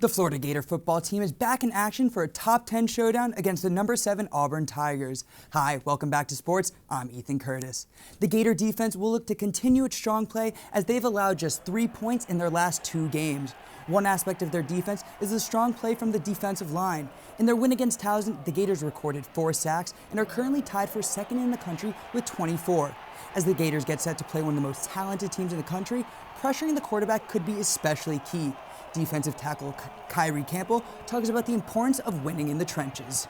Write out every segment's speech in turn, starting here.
The Florida Gator football team is back in action for a top 10 showdown against the number 7 Auburn Tigers. Hi, welcome back to sports. I'm Ethan Curtis. The Gator defense will look to continue its strong play as they've allowed just 3 points in their last 2 games. One aspect of their defense is the strong play from the defensive line. In their win against Towson, the Gators recorded 4 sacks and are currently tied for second in the country with 24. As the Gators get set to play one of the most talented teams in the country, pressuring the quarterback could be especially key. Defensive tackle Kyrie Campbell talks about the importance of winning in the trenches.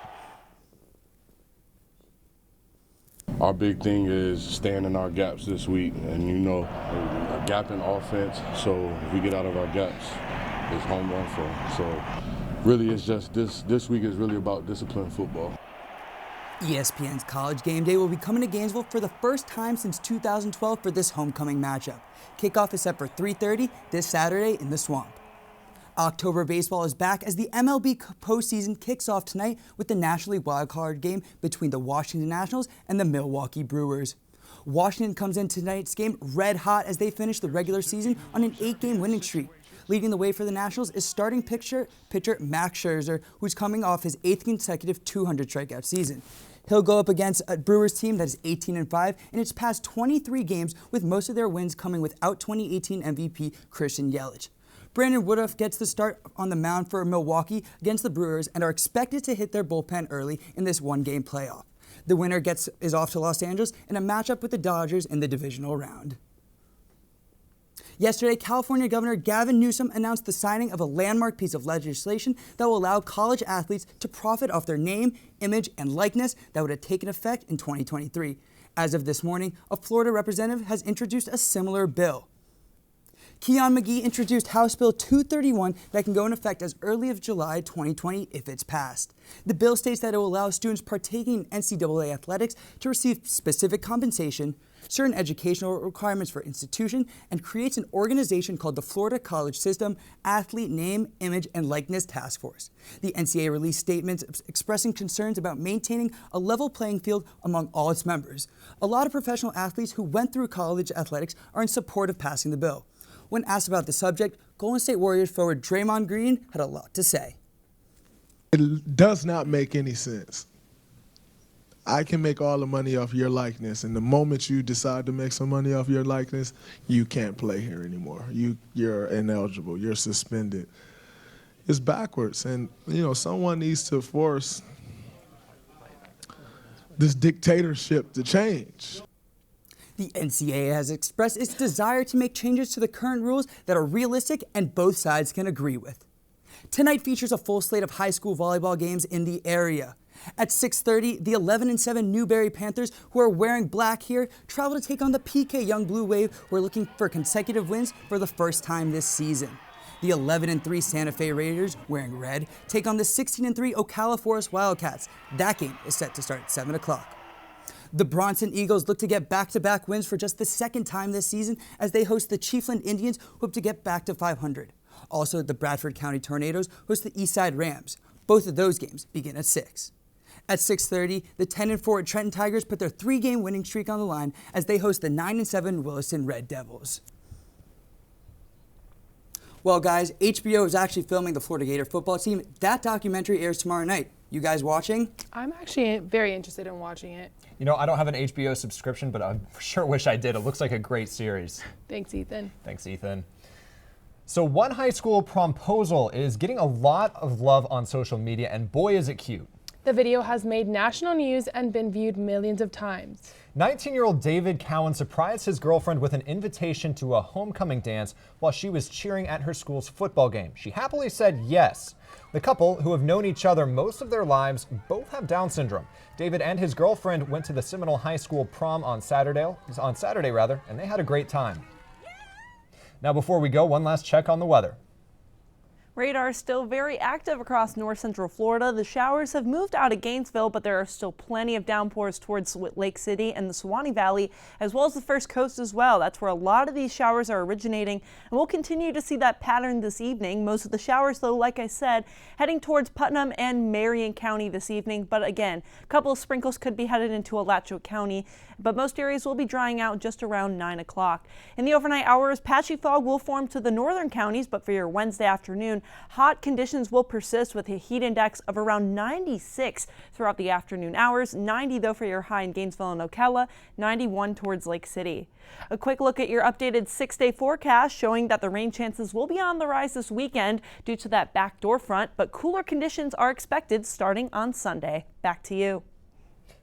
Our big thing is staying in our gaps this week, and a gap in offense, so if we get out of our gaps, it's home run for them. So really it's just this week is really about disciplined football. ESPN's College Game Day will be coming to Gainesville for the first time since 2012 for this homecoming matchup. Kickoff is set for 3:30 this Saturday in the Swamp. October baseball is back as the MLB postseason kicks off tonight with the National League wildcard game between the Washington Nationals and the Milwaukee Brewers. Washington comes in tonight's game red hot as they finish the regular season on an 8-game winning streak. Leading the way for the Nationals is starting pitcher Max Scherzer, who's coming off his 8th consecutive 200 strikeout season. He'll go up against a Brewers team that is 18-5 in its past 23 games, with most of their wins coming without 2018 MVP Christian Yelich. Brandon Woodruff gets the start on the mound for Milwaukee against the Brewers and are expected to hit their bullpen early in this one-game playoff. The winner is off to Los Angeles in a matchup with the Dodgers in the divisional round. Yesterday, California Governor Gavin Newsom announced the signing of a landmark piece of legislation that will allow college athletes to profit off their name, image, and likeness that would have taken effect in 2023. As of this morning, a Florida representative has introduced a similar bill. Keon McGee introduced House Bill 231 that can go in effect as early as July 2020 if it's passed. The bill states that it will allow students partaking in NCAA athletics to receive specific compensation, certain educational requirements for institution, and creates an organization called the Florida College System Athlete Name, Image, and Likeness Task Force. The NCAA released statements expressing concerns about maintaining a level playing field among all its members. A lot of professional athletes who went through college athletics are in support of passing the bill. When asked about the subject, Golden State Warriors forward Draymond Green had a lot to say. It does not make any sense. I can make all the money off your likeness, and the moment you decide to make some money off your likeness, you can't play here anymore. You're ineligible. You're suspended. It's backwards, and someone needs to force this dictatorship to change. The NCAA has expressed its desire to make changes to the current rules that are realistic and both sides can agree with. Tonight features a full slate of high school volleyball games in the area. At 6:30, the 11-7 Newberry Panthers, who are wearing black here, travel to take on the PK Young Blue Wave, who are looking for consecutive wins for the first time this season. The 11-3 Santa Fe Raiders, wearing red, take on the 16-3 Ocala Forest Wildcats. That game is set to start at 7 o'clock. The Bronson Eagles look to get back-to-back wins for just the second time this season as they host the Chiefland Indians, who hope to get back to 500. Also, the Bradford County Tornadoes host the Eastside Rams. Both of those games begin at 6. At 6:30, the 10-4 Trenton Tigers put their 3-game winning streak on the line as they host the 9-7 Williston Red Devils. Well, guys, HBO is actually filming the Florida Gator football team. That documentary airs tomorrow night. You guys watching? I'm actually very interested in watching it. I don't have an HBO subscription, but I sure wish I did. It looks like a great series. Thanks, Ethan. Thanks, Ethan. So one high school promposal is getting a lot of love on social media, and boy, is it cute. The video has made national news and been viewed millions of times. 19-year-old David Cowan surprised his girlfriend with an invitation to a homecoming dance while she was cheering at her school's football game. She happily said yes. The couple, who have known each other most of their lives, both have Down syndrome. David and his girlfriend went to the Seminole High School prom on Saturday, and they had a great time. Now, before we go, one last check on the weather. Radar is still very active across north central Florida. The showers have moved out of Gainesville, but there are still plenty of downpours towards Lake City and the Suwannee Valley, as well as the First Coast as well. That's where a lot of these showers are originating, and we'll continue to see that pattern this evening. Most of the showers, though, like I said, heading towards Putnam and Marion County this evening. But again, a couple of sprinkles could be headed into Alachua County, but most areas will be drying out just around 9 o'clock. In the overnight hours, patchy fog will form to the northern counties, but for your Wednesday afternoon, Hot conditions will persist with a heat index of around 96 throughout the afternoon hours. 90 though for your high in Gainesville and Ocala, 91 towards Lake City. A quick look at your updated 6-day forecast showing that the rain chances will be on the rise this weekend due to that backdoor front, but cooler conditions are expected starting on Sunday. Back to you.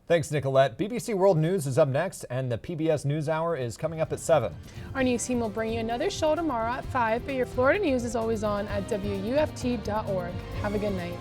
Thanks, Nicolette. BBC World News is up next, and the PBS NewsHour is coming up at 7. Our news team will bring you another show tomorrow at 5, but your Florida news is always on at WUFT.org. Have a good night.